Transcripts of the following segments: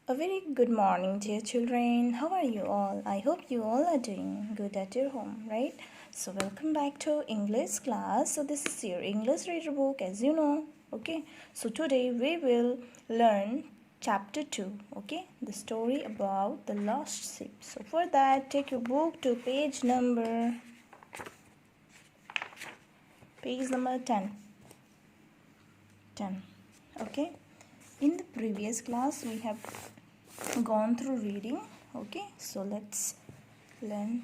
A very good morning, dear children. How are you all? I hope you all are doing good at your home, right? So, welcome back to English class. So, this is your English reader book, as you know. Okay, so today we will learn chapter 2. Okay, the story about the lost ship. So, for that, take your book to page number 10. 10. Okay, in the previous class, we have gone through reading. Okay, so let's learn.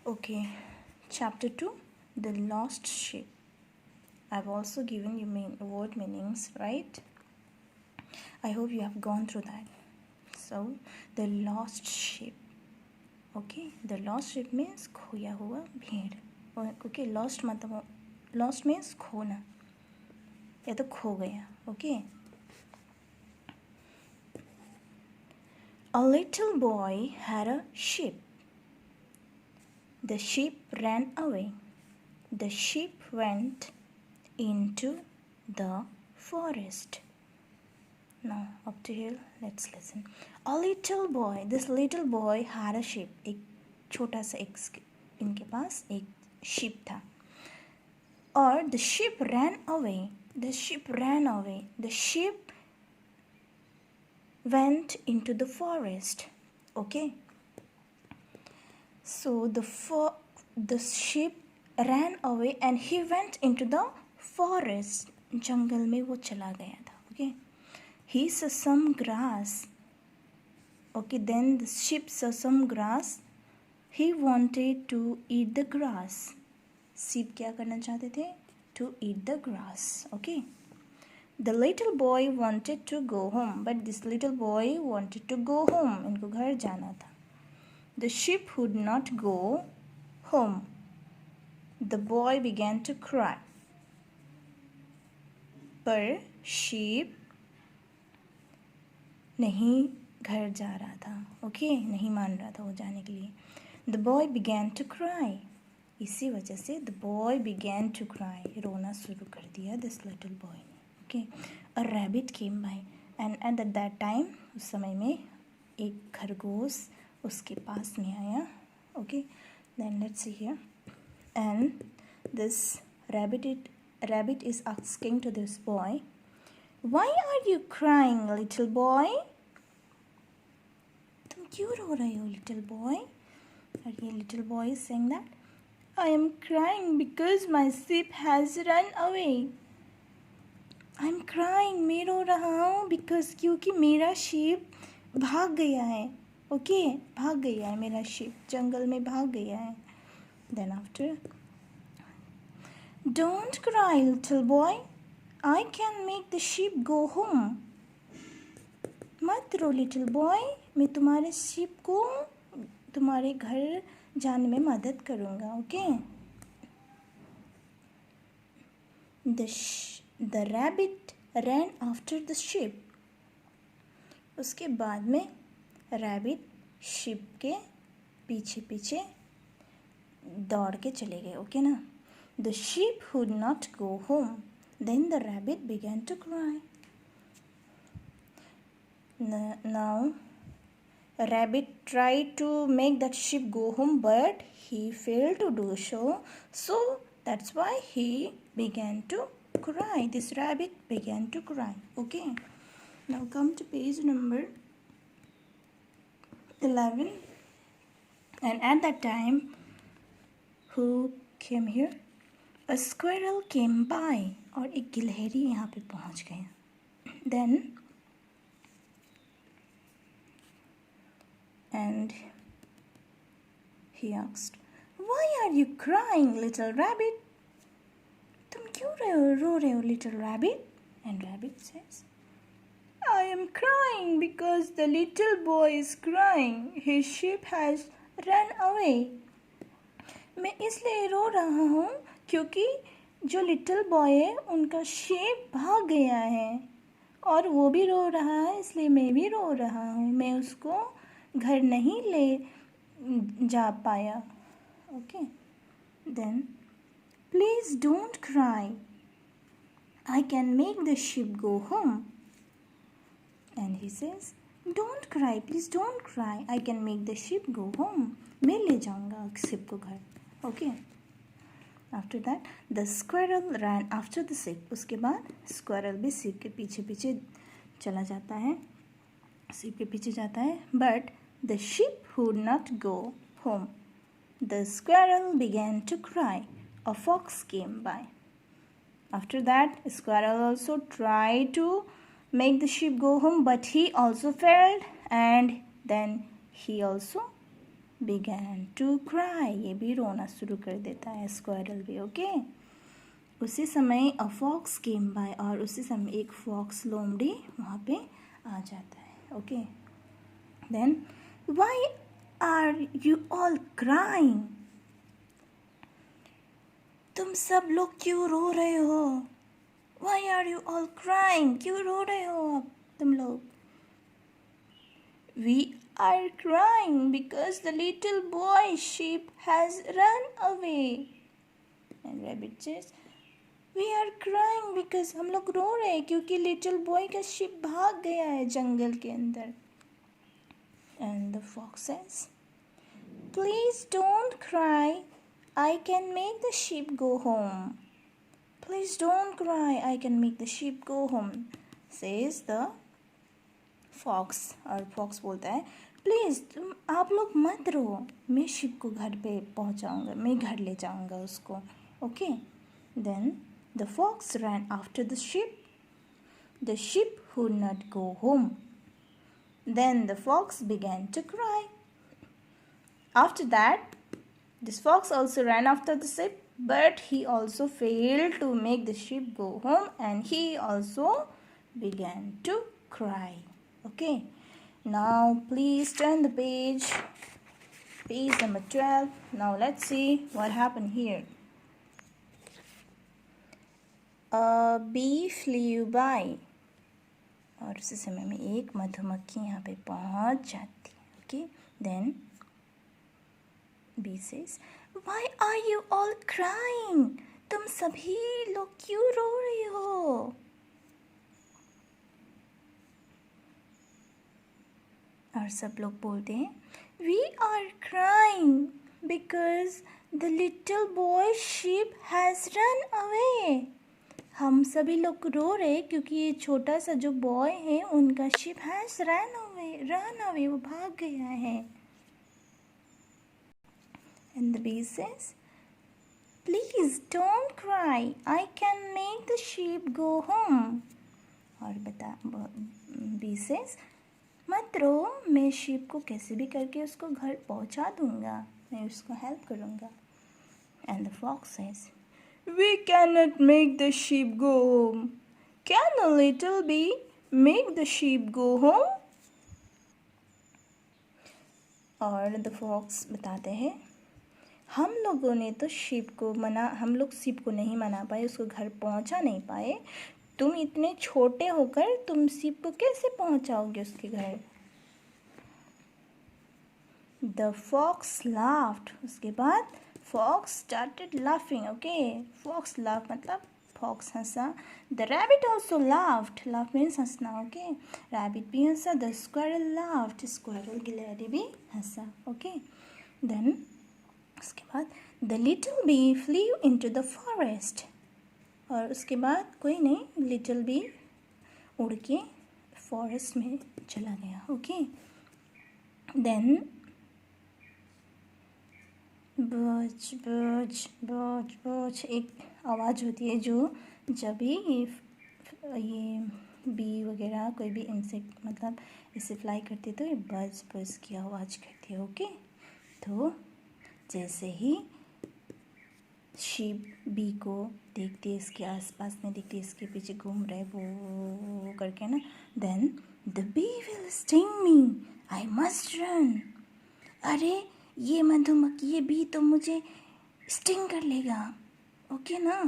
Okay, chapter 2, the lost ship. I've also given you word meanings, right? I hope you have gone through that. So the lost ship. Okay, the lost ship means खोया हुआ भेड़. Okay, lost मतलब lost means खोना या तो खो गया. Okay. A little boy had a sheep. The sheep ran away. The sheep went into the forest. Now, up to here, let's listen. A little boy, this little boy had a sheep. एक छोटा सा इनके पास एक sheep था. और the sheep ran away. The sheep ran away. The sheep went into the forest. Okay. So the sheep ran away and he went into the forest. जंगल में वो चला गया था. Okay. He saw some grass. Okay, then the sheep saw some grass. He wanted to eat the grass. Sheep क्या करना चाहते थे? To eat the grass. Okay. The little boy wanted to go home, but this little boy wanted to go home. इनको घर जाना था. The sheep would not go home. The boy began to cry. पर sheep नहीं घर जा रहा था. ओके, नहीं मान रहा था वो जाने के लिए. The boy began to cry. इसी वजह से the boy began to cry. रोना शुरू कर दिया this little boy ने. Okay, a rabbit came by and at that time उस समय में एक खरगोश उसके पास में आया. Okay, then let's see here. And this rabbit is asking to this boy, why are you crying, little boy? तुम क्यों रो रहे हो, little boy? और ये little boy is saying that I am crying because my sheep has run away. I am crying, मैं रो रहा हूँ because क्योंकि मेरा sheep भाग गया है. ओके, भाग गया है मेरा sheep, जंगल में भाग गया है. Then after, don't cry, little boy. I can make the sheep go home. मत रो little boy, मैं तुम्हारे sheep को तुम्हारे घर जाने में मदद करूँगा. Okay. The rabbit ran after the sheep. उसके बाद में rabbit sheep के पीछे पीछे दौड़ के चले गए. ओके ना. The sheep would not go home. Then the rabbit began to cry. Now, rabbit tried to make that sheep go home, but he failed to do so. So that's why he began to cry. This rabbit began to cry. Okay. Now come to page number 11. And at that time, who came here? A squirrel came by. और एक गिलहरी यहाँ पे पहुँच गया. Then and he asked, why are you crying, little rabbit? तुम क्यों रो रहे हो, little rabbit? And rabbit says, I am crying because the little boy is crying. His sheep has run away. मैं इसलिए रो रहा हूँ क्योंकि जो लिटिल बॉय है उनका शेप भाग गया है और वो भी रो रहा है, इसलिए मैं भी रो रहा हूँ. मैं उसको घर नहीं ले जा पाया. Okay. Then please don't cry. I can make the sheep go home. And he says, don't cry, please don't cry. I can make the sheep go home. मैं ले जाऊँगा sheep को घर. Okay. After that, the squirrel ran after the sheep. उसके बाद squirrel भी sheep के पीछे पीछे चला जाता है, sheep के पीछे जाता है. But the sheep would not go home. The squirrel began to cry. A fox came by. After that, squirrel also tried to make the sheep go home, but he also failed, and then he also began to cry. ये भी रोना शुरू कर देता है squirrel भी. Okay. उसी समय a fox came by, और उसी समय एक fox लोमड़ी वहाँ पे आ जाता है. Okay. Then, why are you all crying? तुम सब लोग क्यों रो रहे हो? Why are you all crying? क्यों रो रहे हो अब तुम लोग? We are crying because the little boy sheep has run away. And rabbit says, we are crying because हम लोग रो रहे हैं क्योंकि little boy का sheep भाग गया है जंगल के अंदर. And the fox says, please don't cry. I can make the sheep go home. Please don't cry. I can make the sheep go home, says the fox. और fox बोलता है, please तुम आप लोग मत रो, मैं sheep को घर पे पहुँचाऊँगा, मैं घर ले जाऊँगा उसको. Okay. Then the fox ran after the sheep. The sheep would not go home. Then the fox began to cry. After that, this fox also ran after the sheep, but he also failed to make the sheep go home, and he also began to cry. Okay. Now please turn the page. Page number 12. Now let's see what happened here. A bee flew by. और उसी समय में एक मधुमक्खी यहाँ पे पहुँच जाती है. Okay. Then bee says, why are you all crying? तुम सभी लोग क्यों रो रहे हो? और सब लोग बोलते हैं, we are crying because the little boy sheep has run away. हम सभी लोग रो रहे क्योंकि ये छोटा सा जो बॉय है उनका sheep has run away, वो भाग गया है. And the bee says, please don't cry. I can make the sheep go home. और bee says, मत रो, मैं sheep को कैसे भी करके उसको घर पहुंचा दूंगा, मैं उसको हेल्प करूंगा. And the fox says, we cannot make the sheep go home. Can a little bee make the sheep go home? और the fox बताते हैं, हम लोगों ने तो हम लोग sheep को नहीं मना पाए, उसको घर पहुंचा नहीं पाए. तुम इतने छोटे होकर तुम sheep को कैसे पहुंचाओगे उसके घर? The fox laughed. उसके बाद fox started laughing. Okay, fox laughed मतलब fox Hansa. The rabbit also laughed. Laugh means हंसना. Okay, rabbit भी हंसा. The squirrel laughed. Squirrel गिलहरी भी हंसा. Okay, then उसके बाद the little bee flew into the forest. और उसके बाद कोई नहीं, little bee उड़ के forest में चला गया. Okay, then बज बज बज बज एक आवाज़ होती है जो जब भी ये बी वगैरह कोई भी इंसेक्ट मतलब इसे फ्लाई करती है तो ये बज बज की आवाज़ करती है. ओके, तो जैसे ही शीप बी को देखती है, इसके आसपास में देखती है, इसके पीछे घूम रहे वो करके ना, then the bee will sting me, I must run. अरे ये मधुमक्खी, ये बी तो मुझे स्टिंग कर लेगा. ओके ना,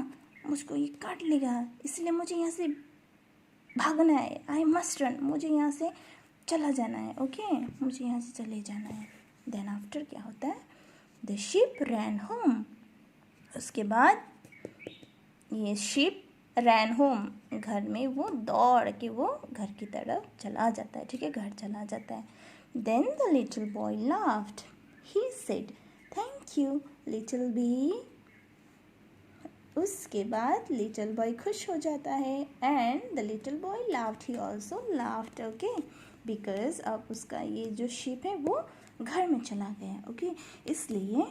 मुझको ये काट लेगा, इसलिए मुझे यहाँ से भागना है. आई मस्ट रन, मुझे यहाँ से चला जाना है. ओके, मुझे यहाँ से चले जाना है. देन आफ्टर क्या होता है, द शिप रैन होम. उसके बाद ये शिप रैन होम, घर में वो दौड़ के वो घर की तरफ चला जाता है, ठीक है, घर चला जाता है. Then the little boy laughed. He said thank you little bee. उसके बाद लिटिल बॉय खुश हो जाता है. And the little boy laughed, he also laughed. Okay, because अब उसका ये जो शिप है वो घर में चला गया. ओके, इसलिए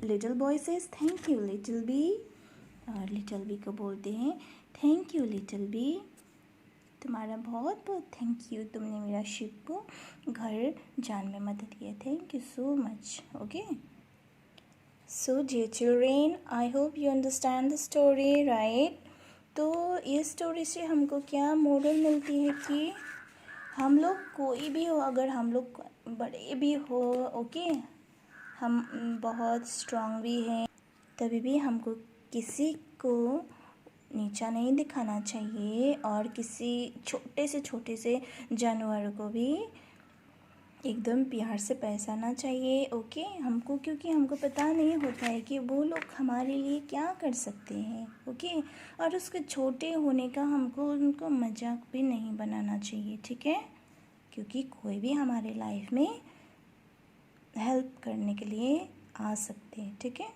little boy says thank you little bee. और लिटिल बी को बोलते हैं थैंक यू लिटिल बी, तुम्हारा बहुत बहुत थैंक यू, तुमने मेरा शिप को घर जाने में मदद की है. Thank you so much. Okay, so dear children, I hope you understand the story, right. तो ये स्टोरी से हमको क्या मोरल मिलती है कि हम लोग कोई भी हो, अगर हम लोग बड़े भी हो, ओके, हम बहुत स्ट्रांग भी हैं, तभी भी हमको किसी को नीचा नहीं दिखाना चाहिए और किसी छोटे से जानवर को भी एकदम प्यार से पैसाना चाहिए. ओके, हमको, क्योंकि हमको पता नहीं होता है कि वो लोग हमारे लिए क्या कर सकते हैं. ओके, और उसके छोटे होने का हमको उनको मजाक भी नहीं बनाना चाहिए, ठीक है, क्योंकि कोई भी हमारे लाइफ में हेल्प करने के लिए आ सकते हैं, ठीक है.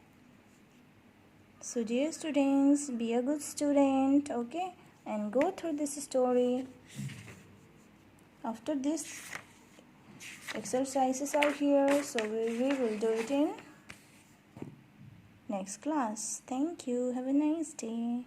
So dear students, be a good student, okay, and go through this story. After this, exercises are here, so we will do it in next class. Thank you. Have a nice day.